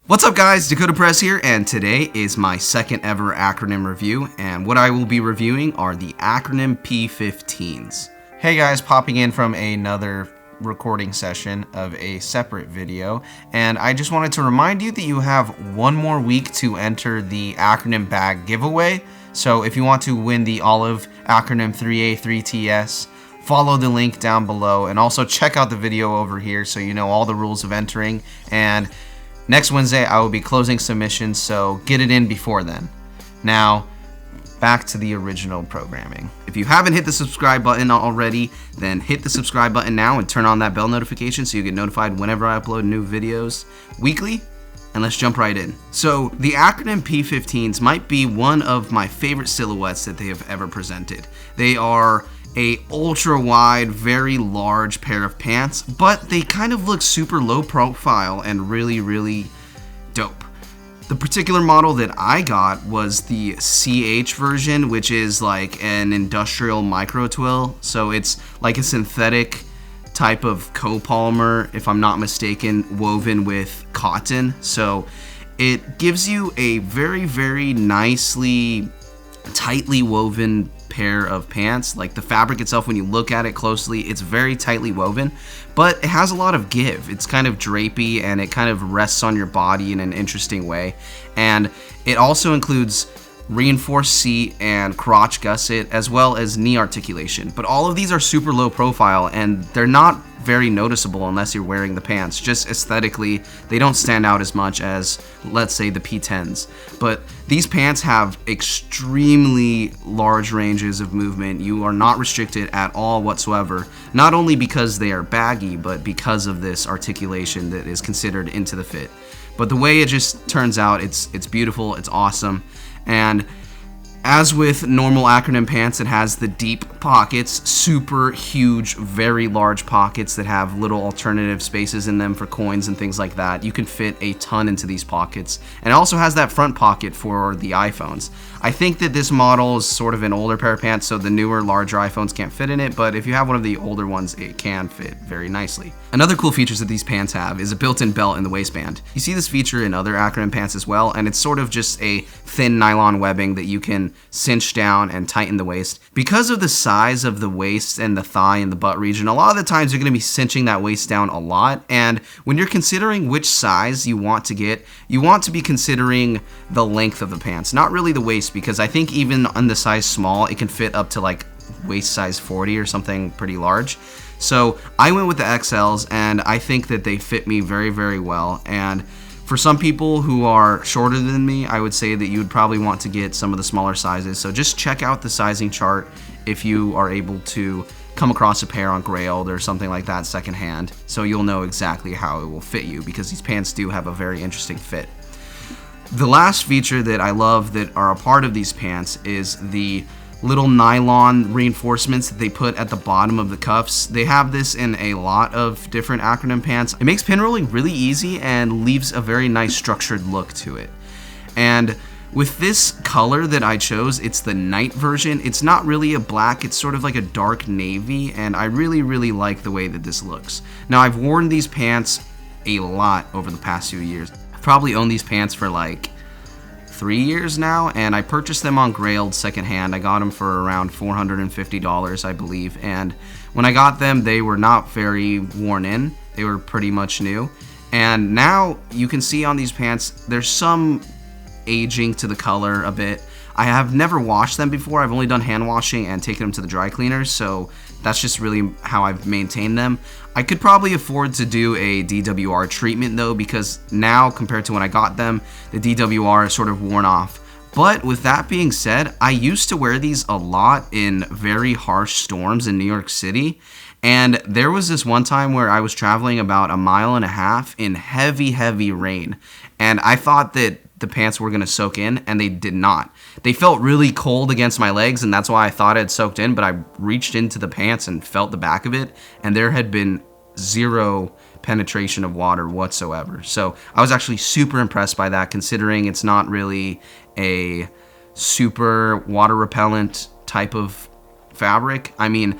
What's up guys, Dakota Perez here, and today is my second ever acronym review, and what I will be reviewing are the Acronym P15s. Hey guys, popping in from another recording session of a separate video, and I just wanted to remind you that you have one more week to enter the acronym bag giveaway. So if you want to win the olive acronym 3A 3TS, follow the link down below, and also check out the video over here so you know all the rules of entering. And next Wednesday, I will be closing submissions, so get it in before then. Now, back to the original programming. If you haven't hit the subscribe button already, then hit the subscribe button now and turn on that bell notification so you get notified whenever I upload new videos weekly. And let's jump right in. So, the Acronym P15s might be one of my favorite silhouettes that they have ever presented. They are a ultra wide, very large pair of pants, but they kind of look super low profile and really dope. The particular model that I got was the CH version, which is like an industrial micro twill. So it's like a synthetic type of copolymer, if I'm not mistaken, woven with cotton. So it gives you a very nicely, tightly woven pair of pants. Like the fabric itself, when you look at it closely, it's very tightly woven, but it has a lot of give. It's kind of drapey and it kind of rests on your body in an interesting way. And it also includes reinforced seat and crotch gusset, as well as knee articulation. But all of these are super low profile and they're not very noticeable unless you're wearing the pants. Just aesthetically, they don't stand out as much as, let's say, the P10s. But these pants have extremely large ranges of movement. You are not restricted at all whatsoever, not only because they are baggy, but because of this articulation that is considered into the fit. But the way it just turns out, it's beautiful, it's awesome. And as with normal acronym pants, it has the deep pockets, super huge, very large pockets that have little alternative spaces in them for coins and things like that. You can fit a ton into these pockets. And it also has that front pocket for the iPhones. I think that this model is sort of an older pair of pants, so the newer, larger iPhones can't fit in it, but if you have one of the older ones, it can fit very nicely. Another cool feature that these pants have is a built-in belt in the waistband. You see this feature in other acronym pants as well, and it's sort of just a thin nylon webbing that you can cinch down and tighten the waist. Because of the size of the waist and the thigh and the butt region, a lot of the times you're going to be cinching that waist down a lot, and when you're considering which size you want to get, you want to be considering the length of the pants, not really the waist, because I think even on the size small, it can fit up to like waist size 40 or something pretty large. So I went with the XLs, and I think that they fit me very well. And for some people who are shorter than me, I would say that you would probably want to get some of the smaller sizes. So just check out the sizing chart if you are able to come across a pair on Grailed or something like that secondhand, so you'll know exactly how it will fit you, because these pants do have a very interesting fit. The last feature that I love that are a part of these pants is the little nylon reinforcements that they put at the bottom of the cuffs. They have this in a lot of different acronym pants. It makes pinrolling really easy and leaves a very nice structured look to it. And with this color that I chose, it's the night version. It's not really a black, it's sort of like a dark navy, and I really like the way that this looks. Now, I've worn these pants a lot over the past few years. I've probably owned these pants for like 3 years now, and I purchased them on Grailed secondhand. I got them for around $450, I believe, and when I got them, they were not very worn in. They were pretty much new, and now you can see on these pants, there's some aging to the color a bit. I have never washed them before. I've only done hand washing and taken them to the dry cleaners, so that's just really how I've maintained them. I could probably afford to do a DWR treatment though, because now compared to when I got them, the DWR is sort of worn off. But with that being said, I used to wear these a lot in very harsh storms in New York City. And there was this one time where I was traveling about 1.5 miles in heavy rain. And I thought that the pants were going to soak in, and they did not. They felt really cold against my legs, and that's why I thought it had soaked in, but I reached into the pants and felt the back of it, and there had been zero penetration of water whatsoever. So I was actually super impressed by that, considering it's not really a super water repellent type of fabric. I mean,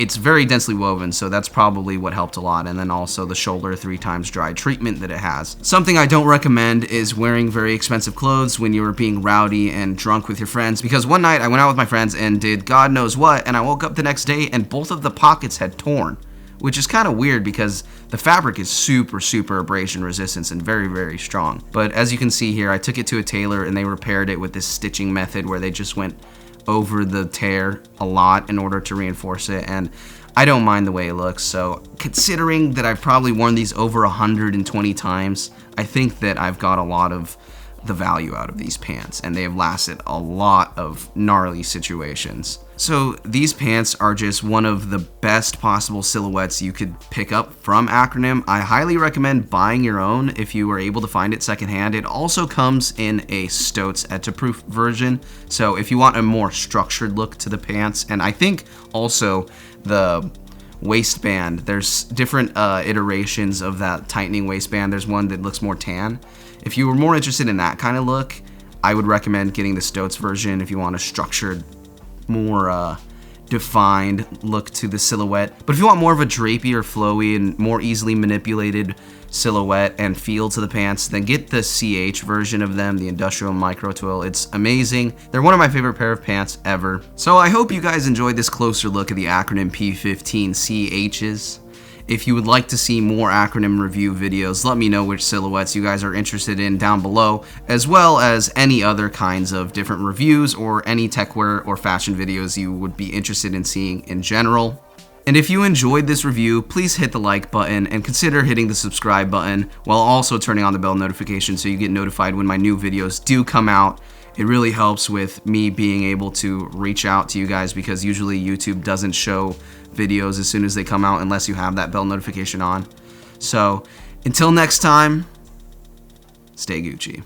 it's very densely woven, so that's probably what helped a lot. And then also the shoulder 3 times dry treatment that it has. Something I don't recommend is wearing very expensive clothes when you're being rowdy and drunk with your friends, because one night I went out with my friends and did God knows what, and I woke up the next day and both of the pockets had torn, which is kind of weird because the fabric is super abrasion resistant and very strong. But as you can see here, I took it to a tailor and they repaired it with this stitching method where they just went over the tear a lot in order to reinforce it, and I don't mind the way it looks. So considering that I've probably worn these over 120 times, I think that I've got a lot of the value out of these pants, and they have lasted a lot of gnarly situations. So these pants are just one of the best possible silhouettes you could pick up from Acronym. I highly recommend buying your own if you are able to find it secondhand. It also comes in a Stotz etch-a-proof version, so if you want a more structured look to the pants, and I think also the waistband, there's different iterations of that tightening waistband. There's one that looks more tan. If you were more interested in that kind of look, I would recommend getting the Stotz version if you want a structured, more defined look to the silhouette. But if you want more of a drapey or flowy and more easily manipulated silhouette and feel to the pants, then get the CH version of them, the industrial micro twill. It's amazing. They're one of my favorite pair of pants ever. So I hope you guys enjoyed this closer look at the Acronym P15-CHs. If you would like to see more Acronym review videos, let me know which silhouettes you guys are interested in down below, as well as any other kinds of different reviews or any techwear or fashion videos you would be interested in seeing in general. And if you enjoyed this review, please hit the like button and consider hitting the subscribe button while also turning on the bell notification so you get notified when my new videos do come out. It really helps with me being able to reach out to you guys, because usually YouTube doesn't show videos as soon as they come out unless you have that bell notification on. So until next time, stay Gucci.